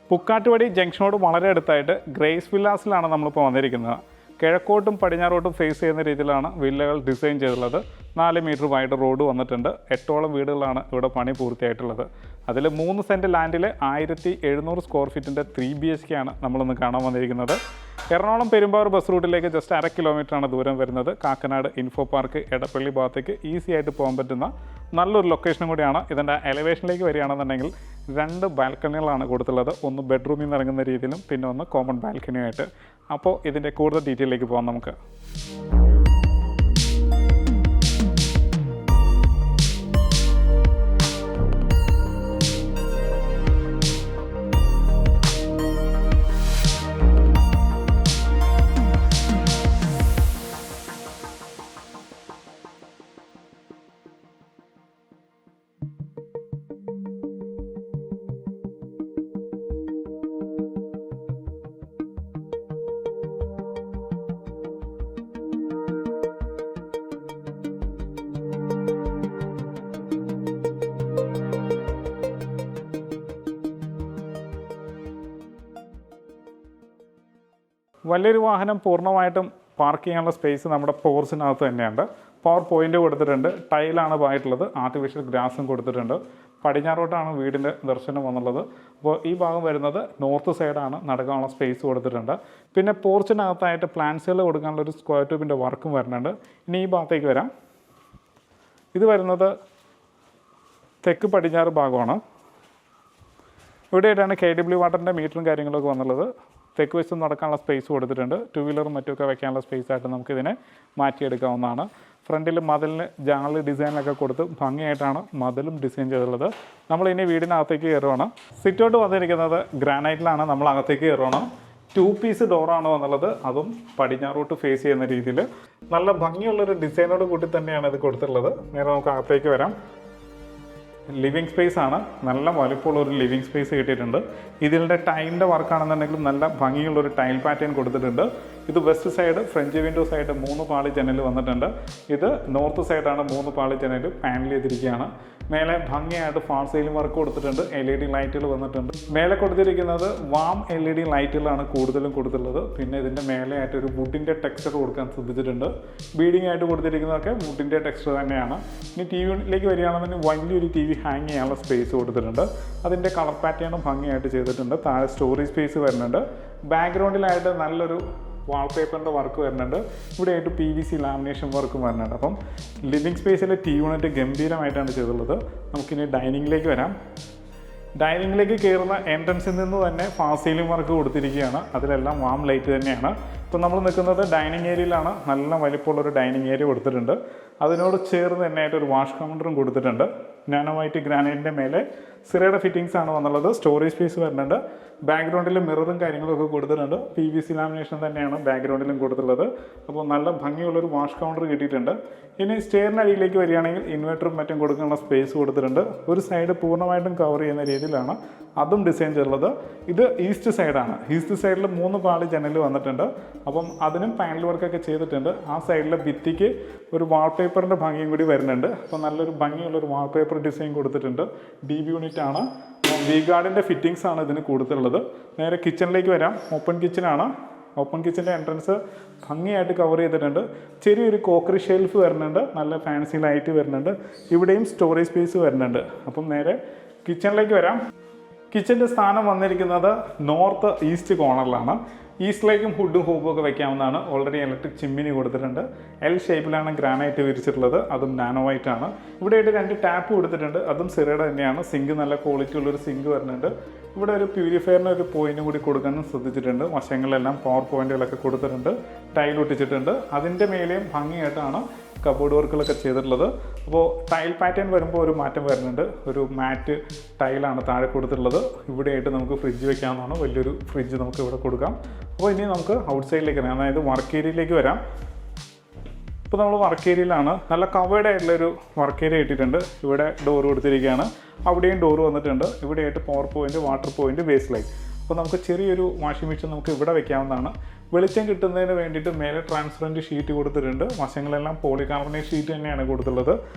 പുക്കാട്ടുപടി ജംഗ്ഷനോട് വളരെ അടുത്തായിട്ട് ഗ്രേസ് വില്ലാസിലാണ് നമ്മളിപ്പോൾ വന്നിരിക്കുന്നത്. കിഴക്കോട്ടും പടിഞ്ഞാറോട്ടും ഫേസ് ചെയ്യുന്ന രീതിയിലാണ് വില്ലകൾ ഡിസൈൻ ചെയ്തിട്ടുള്ളത്. 4 മീറ്റർ വൈഡ് റോഡ് വന്നിട്ടുണ്ട്. 8ഓളം വീടുകളാണ് ഇവിടെ പണി പൂർത്തിയായിട്ടുള്ളത്. അതിൽ 3 സെൻറ്റ് ലാൻഡിൽ 1700 സ്ക്വയർ ഫീറ്റിൻ്റെ 3 BHK ആണ് നമ്മളിന്ന് കാണാൻ വന്നിരിക്കുന്നത്. എറണാകുളം പെരുമ്പാവൂർ ബസ് റൂട്ടിലേക്ക് ജസ്റ്റ് 1/2 കിലോമീറ്ററാണ് ദൂരം വരുന്നത്. കാക്കനാട് ഇൻഫോ പാർക്ക് എടപ്പള്ളി ഭാഗത്തേക്ക് ഈസി ആയിട്ട് പോകാൻ പറ്റുന്ന നല്ലൊരു ലൊക്കേഷനും കൂടിയാണ്. ഇതിൻ്റെ എലവേഷനിലേക്ക് വരികയാണെന്നുണ്ടെങ്കിൽ 2 ബാൽക്കണികളാണ് കൊടുത്തുള്ളത്. ഒന്ന് ബെഡ്റൂമിൽ നിന്ന് ഇറങ്ങുന്ന രീതിയിലും പിന്നെ ഒന്ന് കോമൺ ബാൽക്കണിയായിട്ട്. അപ്പോൾ ഇതിൻ്റെ കൂടുതൽ ഡീറ്റെയിലേക്ക് പോകാം നമുക്ക്. വലിയൊരു വാഹനം പൂർണ്ണമായിട്ടും പാർക്ക് ചെയ്യാനുള്ള സ്പേസ് നമ്മുടെ പോർച്ചിനകത്ത് തന്നെയുണ്ട്. പവർ പോയിൻ്റ് കൊടുത്തിട്ടുണ്ട്. ടൈലാണ് ആയിട്ടുള്ളത്. ആർട്ടിഫിഷ്യൽ ഗ്രാസും കൊടുത്തിട്ടുണ്ട്. പടിഞ്ഞാറോട്ടാണ് വീടിൻ്റെ ദർശനം വന്നുള്ളത്. അപ്പോൾ ഈ ഭാഗം വരുന്നത് നോർത്ത് സൈഡാണ്. നടക്കാനുള്ള സ്പേസ് കൊടുത്തിട്ടുണ്ട്. പിന്നെ പോർച്ചിനകത്തായിട്ട് പ്ലാന്റ്സുകൾ കൊടുക്കാനുള്ളൊരു സ്ക്വയർ ട്യൂബിൻ്റെ വർക്കും വരുന്നുണ്ട്. ഇനി ഈ ഭാഗത്തേക്ക് വരാം. ഇത് വരുന്നത് തെക്ക് പടിഞ്ഞാറ് ഭാഗമാണ്. ഇവിടെയായിട്ടാണ് KW വാട്ടറിൻ്റെ മീറ്ററും കാര്യങ്ങളൊക്കെ വന്നുള്ളത്. തെക്ക് വശത്ത് നടക്കാനുള്ള സ്പേസ് കൊടുത്തിട്ടുണ്ട്. 2 വീലറും മറ്റുമൊക്കെ വയ്ക്കാനുള്ള സ്പേസ് ആയിട്ട് നമുക്കിതിനെ മാറ്റിയെടുക്കാവുന്നതാണ്. ഫ്രണ്ടിൽ മതിലിന് ജാളി ഡിസൈനൊക്കെ കൊടുത്ത് ഭംഗിയായിട്ടാണ് മതിലും ഡിസൈൻ ചെയ്തിട്ടുള്ളത്. നമ്മളിനി വീടിനകത്തേക്ക് കയറുവാണ്. സിറ്റൗട്ട് വന്നിരിക്കുന്നത് ഗ്രാനൈറ്റിലാണ്. നമ്മൾ അകത്തേക്ക് കയറുവാണ്. 2 പീസ് ഡോറാണ് വന്നുള്ളത്. അതും പടിഞ്ഞാറോട്ട് ഫേസ് ചെയ്യുന്ന രീതിയിൽ നല്ല ഭംഗിയുള്ളൊരു ഡിസൈനോട് കൂട്ടി തന്നെയാണ് ഇത് കൊടുത്തിട്ടുള്ളത്. നേരെ നമുക്ക് അകത്തേക്ക് വരാം. ലിവിങ് സ്പേസ് ആണ്. നല്ല വലുപ്പമുള്ളൊരു ലിവിങ് സ്പേസ് കിട്ടിയിട്ടുണ്ട്. ഇതിൻ്റെ ടൈലിൻ്റെ വർക്കാണെന്നുണ്ടെങ്കിലും നല്ല ഭംഗിയുള്ളൊരു ടൈൽ പാറ്റേൺ കൊടുത്തിട്ടുണ്ട്. ഇത് west side French window side 3 പാളി ജനൽ വന്നിട്ടുണ്ട്. ഇത് നോർത്ത് സൈഡാണ് 3 പാളി ജനൽ പാനൽ ചെയ്തിരിക്കുകയാണ്. മേലെ ഭംഗിയായിട്ട് ഫാൾ സീലിംഗ് വർക്ക് കൊടുത്തിട്ടുണ്ട്. LED ലൈറ്റുകൾ വന്നിട്ടുണ്ട്. മേലെ കൊടുത്തിരിക്കുന്നത് വാം LED ലൈറ്റുകളാണ് കൂടുതലും കൊടുത്തിട്ടുള്ളത്. പിന്നെ ഇതിൻ്റെ മേലെയായിട്ട് ഒരു വുഡിൻ്റെ ടെക്സ്ചർ കൊടുക്കാൻ ശ്രദ്ധിച്ചിട്ടുണ്ട്. ബീഡിംഗ് ആയിട്ട് കൊടുത്തിരിക്കുന്നതൊക്കെ വുഡിൻ്റെ ടെക്സ്ചർ തന്നെയാണ്. ഇനി TVയിലേക്ക് വരികയാണെന്നുണ്ടെങ്കിൽ വലിയൊരു TV ഹാങ് ചെയ്യാനുള്ള സ്പേസ് കൊടുത്തിട്ടുണ്ട്. അതിൻ്റെ കളർ പാറ്റേണും ഭംഗിയായിട്ട് ചെയ്തിട്ടുണ്ട്. താഴെ സ്റ്റോറേജ് സ്പേസ് വരുന്നുണ്ട്. ബാക്ക്ഗ്രൗണ്ടിലായിട്ട് നല്ലൊരു വാൾപേപ്പറിൻ്റെ വർക്ക് വരുന്നുണ്ട്. ഇവിടെയായിട്ട് PVC ലാമിനേഷൻ വർക്കും വരുന്നുണ്ട്. അപ്പം ലിവിങ് സ്പേസിലെ TV യൂണിറ്റ് ഗംഭീരമായിട്ടാണ് ചെയ്തിട്ടുള്ളത്. നമുക്കിനി ഡൈനിങ്ങിലേക്ക് വരാം. ഡൈനിങ്ങിലേക്ക് കയറുന്ന എൻട്രൻസിൽ നിന്ന് തന്നെ ഫാൾ സീലിംഗ് വർക്ക് കൊടുത്തിരിക്കുകയാണ്. അതിലെല്ലാം വാം ലൈറ്റ് തന്നെയാണ്. ഇപ്പോൾ നമ്മൾ നിൽക്കുന്നത് ഡൈനിങ് ഏരിയയിലാണ്. നല്ല വലിപ്പമുള്ളൊരു ഡൈനിങ് ഏരിയ കൊടുത്തിട്ടുണ്ട്. അതിനോട് ചേർന്ന് തന്നെയായിട്ട് ഒരു വാഷ് കൗണ്ടറും കൊടുത്തിട്ടുണ്ട്. നാനോ വൈറ്റ് ഗ്രാനൈറ്റിൻ്റെ മേലെ സിറയുടെ ഫിറ്റിങ്സ് ആണ് വന്നുള്ളത്. സ്റ്റോറേജ് സ്പേസ് വരുന്നുണ്ട്. ബാക്ക്ഗ്രൗണ്ടിൽ മിററും കാര്യങ്ങളൊക്കെ കൊടുത്തിട്ടുണ്ട്. PVC ലാമിനേഷൻ തന്നെയാണ് ബാക്ക്ഗ്രൗണ്ടിലും കൊടുത്തിട്ടുള്ളത്. അപ്പോൾ നല്ല ഭംഗിയുള്ളൊരു വാഷ് കൗണ്ടർ കിട്ടിയിട്ടുണ്ട്. ഇനി സ്റ്റെയറിൻ്റെ അടിയിലേക്ക് വരികയാണെങ്കിൽ ഇൻവെർട്ടറും മറ്റും കൊടുക്കാനുള്ള സ്പേസ് കൊടുത്തിട്ടുണ്ട്. ഒരു സൈഡ് പൂർണ്ണമായിട്ടും കവർ ചെയ്യുന്ന രീതിയിലാണ് അതും ഡിസൈൻ ചെയ്തിട്ടുള്ളത്. ഇത് ഈസ്റ്റ് സൈഡാണ്. ഈസ്റ്റ് സൈഡിൽ 3 പാളി ജനൽ വന്നിട്ടുണ്ട്. അപ്പം അതിനും പാനൽ വർക്കൊക്കെ ചെയ്തിട്ടുണ്ട്. ആ സൈഡിലെ ഭിത്തിക്ക് ഒരു വാൾപേപ്പറിൻ്റെ ഭംഗിയും കൂടി വരുന്നുണ്ട്. അപ്പോൾ നല്ലൊരു ഭംഗിയുള്ളൊരു വാൾപേപ്പർ ഡിസൈൻ കൊടുത്തിട്ടുണ്ട്. DB യൂണിറ്റ് ആണ്. വി ഗാർഡിൻ്റെ ഫിറ്റിങ്സ് ആണ് ഇതിന് കൊടുത്തിട്ടുള്ളത്. നേരെ കിച്ചണിലേക്ക് വരാം. ഓപ്പൺ കിച്ചനാണ്. ഓപ്പൺ കിച്ചൻ്റെ എൻട്രൻസ് ഭംഗിയായിട്ട് കവർ ചെയ്തിട്ടുണ്ട്. ചെറിയൊരു കോക്കറി ഷെൽഫ് വരുന്നുണ്ട്. നല്ല ഫാൻസി ലൈറ്റ് വരുന്നുണ്ട്. ഇവിടെയും സ്റ്റോറേജ് സ്പേസ് വരുന്നുണ്ട്. അപ്പം നേരെ കിച്ചണിലേക്ക് വരാം. കിച്ചൻ്റെ സ്ഥാനം വന്നിരിക്കുന്നത് നോർത്ത് ഈസ്റ്റ് കോർണറിലാണ്. ഈസ്റ്റിലേക്കും ഹുഡും ഹൂബും ഒക്കെ വയ്ക്കാവുന്നതാണ്. ഓൾറെഡി ഇലക്ട്രിക് ചിമ്മിനി കൊടുത്തിട്ടുണ്ട്. L ഷേപ്പിലാണ് ഗ്രാനൈറ്റ് വിരിച്ചിട്ടുള്ളത്. അതും നാനോ വൈറ്റ് ആണ്. ഇവിടെയായിട്ട് 2 ടാപ്പ് കൊടുത്തിട്ടുണ്ട്. അതും സിറയുടെ തന്നെയാണ്. സിങ്ക് നല്ല ക്വാളിറ്റി ഉള്ളൊരു സിങ്ക് വരുന്നുണ്ട്. ഇവിടെ ഒരു പ്യൂരിഫയറിന് ഒരു പോയിന്റ് കൂടി കൊടുക്കാനും ശ്രദ്ധിച്ചിട്ടുണ്ട്. വശങ്ങളിലെല്ലാം പവർ പോയിന്റുകളൊക്കെ കൊടുത്തിട്ടുണ്ട്. ടൈൽ ഒട്ടിച്ചിട്ടുണ്ട്. അതിൻ്റെ മേലെയും ഭംഗിയായിട്ടാണ് കബോർഡ് വർക്കുകളൊക്കെ ചെയ്തിട്ടുള്ളത്. അപ്പോൾ ടൈൽ പാറ്റേൺ വരുമ്പോൾ ഒരു മാറ്റം വരുന്നുണ്ട്. ഒരു മാറ്റ് ടൈലാണ് താഴെ കൊടുത്തിട്ടുള്ളത്. ഇവിടെയായിട്ട് നമുക്ക് ഫ്രിഡ്ജ് വെക്കാവുന്നതാണ്. വലിയൊരു ഫ്രിഡ്ജ് നമുക്ക് ഇവിടെ കൊടുക്കാം. അപ്പോൾ ഇനി നമുക്ക് ഔട്ട് സൈഡിലേക്ക് വരാം. അതായത് വർക്ക് ഏരിയയിലേക്ക് വരാം. ഇപ്പോൾ നമ്മൾ വർക്ക് ഏരിയയിലാണ്. നല്ല കവേർഡ് ആയിട്ടുള്ളൊരു വർക്ക് ഏരിയ ഇട്ടിട്ടുണ്ട്. ഇവിടെ ഡോർ കൊടുത്തിരിക്കുകയാണ്. അവിടെയും ഡോർ വന്നിട്ടുണ്ട്. ഇവിടെയായിട്ട് power point, water point, base light. അപ്പോൾ നമുക്ക് ചെറിയൊരു വാഷിംഗ് മെഷീൻ നമുക്ക് ഇവിടെ വെക്കാവുന്നതാണ്. വെളിച്ചം കിട്ടുന്നതിന് വേണ്ടിയിട്ട് മേലെ ട്രാൻസ്പെറൻറ്റ് ഷീറ്റ് കൊടുത്തിട്ടുണ്ട്. വശങ്ങളെല്ലാം പോളികാർബണേറ്റ് ഷീറ്റ് തന്നെയാണ് കൊടുത്തുള്ളത്.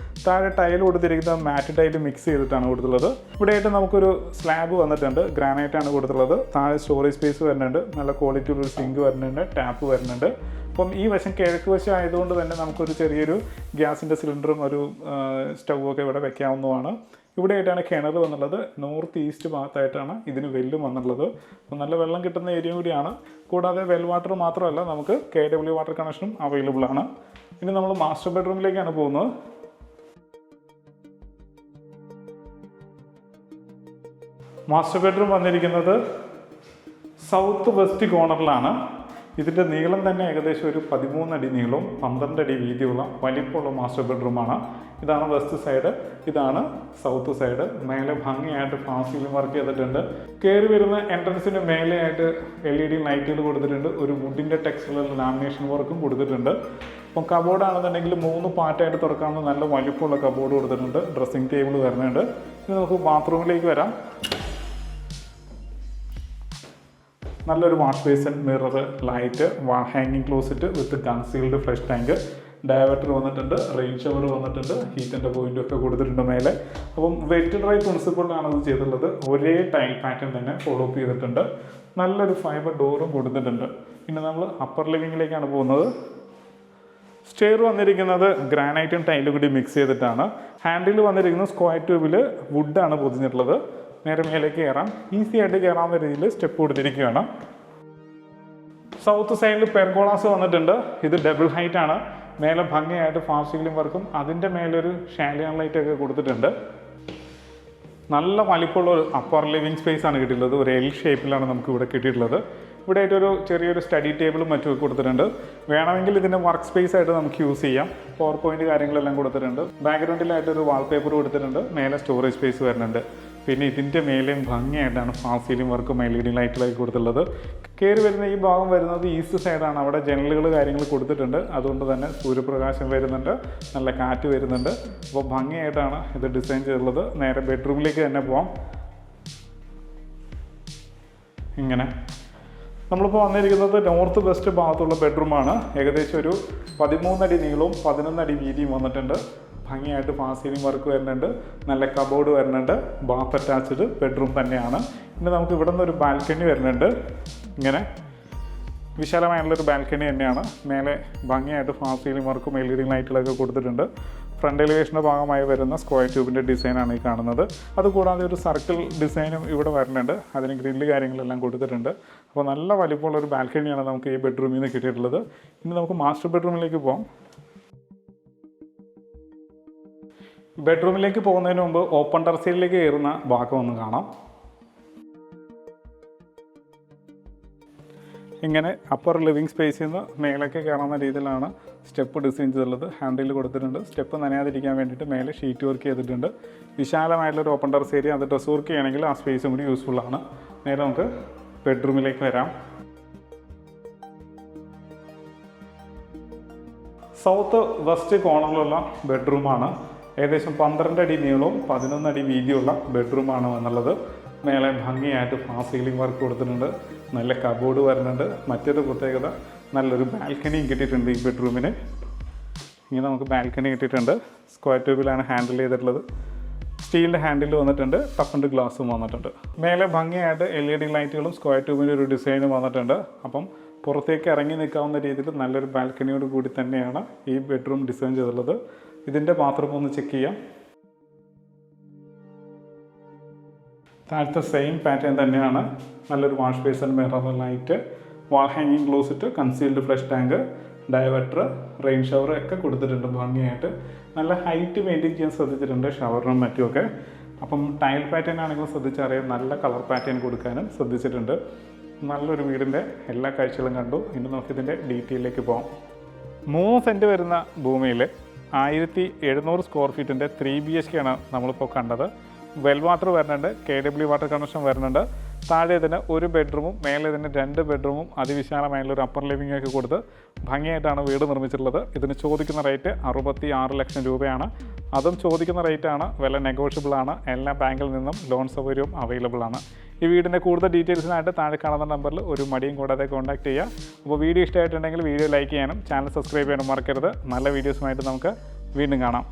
താഴെ ടൈൽ കൊടുത്തിരിക്കുന്നത് മാറ്റ് ടൈൽ മിക്സ് ചെയ്തിട്ടാണ് കൊടുത്തുള്ളത്. ഇവിടെയായിട്ട് നമുക്കൊരു സ്ലാബ് വന്നിട്ടുണ്ട്, ഗ്രാനൈറ്റാണ് കൊടുത്തുള്ളത്. താഴെ സ്റ്റോറേജ് സ്പേസ് വരുന്നുണ്ട്, നല്ല ക്വാളിറ്റിയുള്ളൊരു സിങ്ക് വരുന്നുണ്ട്, ടാപ്പ് വരുന്നുണ്ട്. അപ്പം ഈ വശം കിഴക്ക് വശം ആയതുകൊണ്ട് തന്നെ നമുക്കൊരു ചെറിയൊരു ഗ്യാസിൻ്റെ സിലിണ്ടറും ഒരു സ്റ്റൗവൊക്കെ ഇവിടെ വെക്കാവുന്നതാണ്. ഇവിടെയായിട്ടാണ് കിണർ വന്നുള്ളത്. നോർത്ത് ഈസ്റ്റ് ഭാഗത്തായിട്ടാണ് ഇതിന് വെല്ലും വന്നുള്ളത്. അപ്പോൾ നല്ല വെള്ളം കിട്ടുന്ന ഏരിയ കൂടിയാണ്. കൂടാതെ വെൽ വാട്ടർ മാത്രമല്ല, നമുക്ക് KW വാട്ടർ കണക്ഷനും അവൈലബിൾ ആണ്. ഇനി നമ്മൾ മാസ്റ്റർ ബെഡ്റൂമിലേക്കാണ് പോകുന്നത്. മാസ്റ്റർ ബെഡ്റൂം വന്നിരിക്കുന്നത് സൗത്ത് വെസ്റ്റ് കോർണറിലാണ്. ഇതിൻ്റെ നീളം തന്നെ ഏകദേശം ഒരു 13 അടി നീളവും 12 അടി വീതിയുള്ള വലിപ്പമുള്ള മാസ്റ്റർ ബെഡ്റൂമാണ്. ഇതാണ് വെസ്റ്റ് സൈഡ്, ഇതാണ് സൗത്ത് സൈഡ്. മേലെ ഭംഗിയായിട്ട് ഫാൾ സീലിംഗ് വർക്ക് ചെയ്തിട്ടുണ്ട്. കയറി വരുന്ന എൻട്രൻസിന് മേലെയായിട്ട് LED ലൈറ്റുകൾ കൊടുത്തിട്ടുണ്ട്. ഒരു വുഡിൻ്റെ ടെക്സ്ചറിൽ ലാമിനേഷൻ വർക്കും കൊടുത്തിട്ടുണ്ട്. അപ്പം കബോർഡാണെന്നുണ്ടെങ്കിൽ 3 പാർട്ടായിട്ട് തുറക്കാവുന്ന നല്ല വലിപ്പമുള്ള കബോർഡ് കൊടുത്തിട്ടുണ്ട്. ഡ്രസ്സിംഗ് ടേബിൾ വരുന്നുണ്ട്. ഇനി നമുക്ക് ബാത്റൂമിലേക്ക് വരാം. നല്ലൊരു വാഷ് ബേസിൻ, മിറർ, ലൈറ്റ്, ഹാങ്ങിങ് ക്ലോസറ്റ് വിത്ത് കൺസീൽഡ് ഫ്ലഷ് ടാങ്ക്, ഡയവേർട്ടർ വന്നിട്ടുണ്ട്, റെയിൻ ഷവർ വന്നിട്ടുണ്ട്, ഹീറ്റിൻ്റെ പോയിൻ്റും ഒക്കെ കൊടുത്തിട്ടുണ്ട് മേലെ. അപ്പം വെറ്റ് ഡ്രൈ പ്രിൻസിപ്പിളിലാണ് ഇത് ചെയ്തിട്ടുള്ളത്. ഒരേ ടൈൽ പാറ്റേൺ തന്നെ ഫോളോ അപ്പ് ചെയ്തിട്ടുണ്ട്. നല്ലൊരു ഫൈബർ ഡോറും കൊടുത്തിട്ടുണ്ട്. പിന്നെ നമ്മൾ അപ്പർ ലിവിങ്ങിലേക്കാണ് പോകുന്നത്. സ്റ്റെയർ വന്നിരിക്കുന്നത് ഗ്രാനൈറ്റും ടൈലും കൂടി മിക്സ് ചെയ്തിട്ടാണ്. ഹാൻഡിൽ വന്നിരിക്കുന്നത് സ്ക്വയർ ട്യൂബിൽ വുഡാണ് പൊതിഞ്ഞിട്ടുള്ളത്. നേരെ മേലേക്ക് കയറാം. ഈസി ആയിട്ട് കയറാവുന്ന രീതിയിൽ സ്റ്റെപ്പ് കൊടുത്തിരിക്കുകയാണ്. സൗത്ത് സൈഡിൽ പെർഗോളാസ് വന്നിട്ടുണ്ട്. ഇത് ഡബിൾ ഹൈറ്റ് ആണ്. മേലെ ഭംഗിയായിട്ട് ഫാൾ സീലിംഗ് വർക്കും അതിൻ്റെ മേലൊരു ഷാലിയൻ ലൈറ്റ് ഒക്കെ കൊടുത്തിട്ടുണ്ട്. നല്ല വലിപ്പമുള്ള ഒരു അപ്പർ ലിവിങ് സ്പേസ് ആണ് കിട്ടിയിട്ടുള്ളത്. ഒരു L ഷേപ്പിലാണ് നമുക്ക് ഇവിടെ കിട്ടിയിട്ടുള്ളത്. ഇവിടെ ആയിട്ടൊരു ചെറിയൊരു സ്റ്റഡി ടേബിളും മറ്റുമൊക്കെ കൊടുത്തിട്ടുണ്ട്. വേണമെങ്കിൽ ഇതിൻ്റെ വർക്ക് സ്പേസ് ആയിട്ട് നമുക്ക് യൂസ് ചെയ്യാം. പവർ പോയിന്റ് കാര്യങ്ങളെല്ലാം കൊടുത്തിട്ടുണ്ട്. ബാക്ക്ഗ്രൗണ്ടിലായിട്ടൊരു വാൾപേപ്പർ കൊടുത്തിട്ടുണ്ട്. മേലെ സ്റ്റോറേജ് സ്പേസ് വരുന്നുണ്ട്. പിന്നെ ഇതിൻ്റെ മേലെയും ഭംഗിയായിട്ടാണ് ഫാൾ സീലിംഗ് വർക്കും LED ലൈറ്റിലായി കൊടുത്തുള്ളത്. കയറി വരുന്ന ഈ ഭാഗം വരുന്നത് ഈസ്റ്റ് സൈഡാണ്. അവിടെ ജനലുകൾ കാര്യങ്ങൾ കൊടുത്തിട്ടുണ്ട്. അതുകൊണ്ട് തന്നെ സൂര്യപ്രകാശം വരുന്നുണ്ട്, നല്ല കാറ്റ് വരുന്നുണ്ട്. അപ്പോൾ ഭംഗിയായിട്ടാണ് ഇത് ഡിസൈൻ ചെയ്തിട്ടുള്ളത്. നേരെ ബെഡ്റൂമിലേക്ക് തന്നെ പോവാം. ഇങ്ങനെ നമ്മളിപ്പോൾ വന്നിരിക്കുന്നത് നോർത്ത് വെസ്റ്റ് ഭാഗത്തുള്ള ബെഡ്റൂമാണ്. ഏകദേശം ഒരു 13 അടി നീളവും 11 അടി വീതിയും വന്നിട്ടുണ്ട്. ഭംഗിയായിട്ട് ഫാൾ സീലിംഗ് വർക്ക് വരുന്നുണ്ട്. നല്ല കബോർഡ് വരുന്നുണ്ട്. ബാത്ത് അറ്റാച്ച്ഡ് ബെഡ്റൂം തന്നെയാണ്. പിന്നെ നമുക്ക് ഇവിടെ നിന്നൊരു ബാൽക്കണി വരുന്നുണ്ട്. ഇങ്ങനെ വിശാലമായിട്ടുള്ളൊരു ബാൽക്കണി തന്നെയാണ്. മേലെ ഭംഗിയായിട്ട് ഫാൾ സീലിംഗ് വർക്കും LED ലൈറ്റുകളൊക്കെ കൊടുത്തിട്ടുണ്ട്. ഫ്രണ്ട് എലിവേഷൻ്റെ ഭാഗമായി വരുന്ന സ്ക്വയർ ട്യൂബിൻ്റെ ഡിസൈനാണ് ഈ കാണുന്നത്. അതുകൂടാതെ ഒരു സർക്കിൾ ഡിസൈനും ഇവിടെ വരുന്നുണ്ട്. അതിന് ഗ്രില്ല് കാര്യങ്ങളെല്ലാം കൊടുത്തിട്ടുണ്ട്. അപ്പോൾ നല്ല വലിപ്പമുള്ളൊരു ബാൽക്കണിയാണ് നമുക്ക് ഈ ബെഡ്റൂമിൽ നിന്ന് കിട്ടിയിട്ടുള്ളത്. ഇനി നമുക്ക് മാസ്റ്റർ ബെഡ്റൂമിലേക്ക് പോകാം. ബെഡ്റൂമിലേക്ക് പോകുന്നതിന് മുമ്പ് ഓപ്പൺ ടെറസിലേക്ക് കയറുന്ന ഭാഗം ഒന്ന് കാണാം. ഇങ്ങനെ അപ്പർ ലിവിങ് സ്പേസിൽ നിന്ന് മേലേക്ക് കയറുന്ന രീതിയിലാണ് സ്റ്റെപ്പ് ഡിസൈൻ ചെയ്തിട്ടുള്ളത്. ഹാൻഡിൽ കൊടുത്തിട്ടുണ്ട്. സ്റ്റെപ്പ് നനയാതിരിക്കാൻ വേണ്ടിയിട്ട് മേലെ ഷീറ്റ് വർക്ക് ചെയ്തിട്ടുണ്ട്. വിശാലമായിട്ടുള്ളൊരു ഓപ്പൺ ടെറസ് ഏരിയ. അത് ഡ്രസ് വർക്ക് ചെയ്യണമെങ്കിൽ ആ സ്പേസും കൂടി യൂസ്ഫുള്ളാണ്. നേരെ നമുക്ക് ബെഡ്റൂമിലേക്ക് വരാം. സൗത്ത് വെസ്റ്റ് കോർണറിലുള്ള ബെഡ്റൂമാണ്. ഏകദേശം 12 അടി നീളവും 11 അടി വീതിയുള്ള ബെഡ്റൂമാണ് വന്നുള്ളത്. മേലെ ഭംഗിയായിട്ട് ഫാൾ സീലിംഗ് വർക്ക് കൊടുത്തിട്ടുണ്ട്. നല്ല കബോർഡ് വരുന്നുണ്ട്. മറ്റൊരു പ്രത്യേകത, നല്ലൊരു ബാൽക്കണിയും കിട്ടിയിട്ടുണ്ട് ഈ ബെഡ്റൂമിന്. ഇങ്ങനെ നമുക്ക് ബാൽക്കണി കിട്ടിയിട്ടുണ്ട്. സ്ക്വയർ ട്യൂബിലാണ് ഹാൻഡിൽ ചെയ്തിട്ടുള്ളത്. സ്റ്റീലിൻ്റെ ഹാൻഡിൽ വന്നിട്ടുണ്ട്. ടഫ് ആൻഡ് ഗ്ലാസും വന്നിട്ടുണ്ട്. മേലെ ഭംഗിയായിട്ട് LED ലൈറ്റുകളും സ്ക്വയർ ട്യൂബിൻ്റെ ഒരു ഡിസൈനും വന്നിട്ടുണ്ട്. അപ്പം പുറത്തേക്ക് ഇറങ്ങി നിൽക്കാവുന്ന രീതിയിൽ നല്ലൊരു ബാൽക്കണിയോട് കൂടി തന്നെയാണ് ഈ ബെഡ്റൂം ഡിസൈൻ ചെയ്തിട്ടുള്ളത്. ഇതിൻ്റെ ബാത്റൂം ഒന്ന് ചെക്ക് ചെയ്യാം. താഴത്തെ സെയിം പാറ്റേൺ തന്നെയാണ്. നല്ലൊരു wash basin, mirror, light, wall ഹാങ്ങിങ് closet, concealed flush tank, diverter, rain shower ഒക്കെ കൊടുത്തിട്ടുണ്ട്. ഭംഗിയായിട്ട് നല്ല ഹൈറ്റ് മെയിൻറ്റെയിൻ ചെയ്യാൻ ശ്രദ്ധിച്ചിട്ടുണ്ട് ഷവറിനും മറ്റുമൊക്കെ. അപ്പം ടൈൽ പാറ്റേൺ ആണെങ്കിലും ശ്രദ്ധിച്ചറിയാം. നല്ല കളർ പാറ്റേൺ കൊടുക്കാനും ശ്രദ്ധിച്ചിട്ടുണ്ട്. നല്ലൊരു വീടിൻ്റെ എല്ലാ കാഴ്ചകളും കണ്ടു. ഇനി നമുക്കിതിൻ്റെ ഡീറ്റെയിലേക്ക് പോകാം. 3 സെൻറ്റ് വരുന്ന ഭൂമിയിൽ 1700 സ്ക്വയർ ഫീറ്റിൻ്റെ 3 BHK ആണ് നമ്മളിപ്പോൾ കണ്ടത്. വെൽ വാട്ടർ വരുന്നുണ്ട്, KW വാട്ടർ കണക്ഷൻ വരുന്നുണ്ട്. താഴെ ഇതിന് ഒരു ബെഡ്റൂമും മേലെ ഇതിന് 2 ബെഡ്റൂമും അതിവിശാലമായുള്ള ഒരു അപ്പർ ലിവിംഗ് ഒക്കെ കൊടുത്ത് ഭംഗിയായിട്ടാണ് വീട് നിർമ്മിച്ചിട്ടുള്ളത്. ഇതിന് ചോദിക്കുന്ന റേറ്റ് 66 ലക്ഷം രൂപയാണ്. അതും ചോദിക്കുന്ന റേറ്റാണ്, വില നെഗോഷ്യബിൾ ആണ്. എല്ലാ ബാങ്കിൽ നിന്നും ലോൺ സൗകര്യവും അവൈലബിൾ ആണ്. ഈ വീടിൻ്റെ കൂടുതൽ ഡീറ്റെയിൽസിനായിട്ട് താഴെ കാണുന്ന നമ്പറിൽ ഒരു മടിയും കൂടാതെ കോൺടാക്ട് ചെയ്യുക. അപ്പോൾ വീഡിയോ ഇഷ്ടമായിട്ടുണ്ടെങ്കിൽ വീഡിയോ ലൈക്ക് ചെയ്യാനും ചാനൽ സബ്സ്ക്രൈബ് ചെയ്യാനും മറക്കരുത്. നല്ല വീഡിയോസുമായിട്ട് നമുക്ക് വീണ്ടും കാണാം.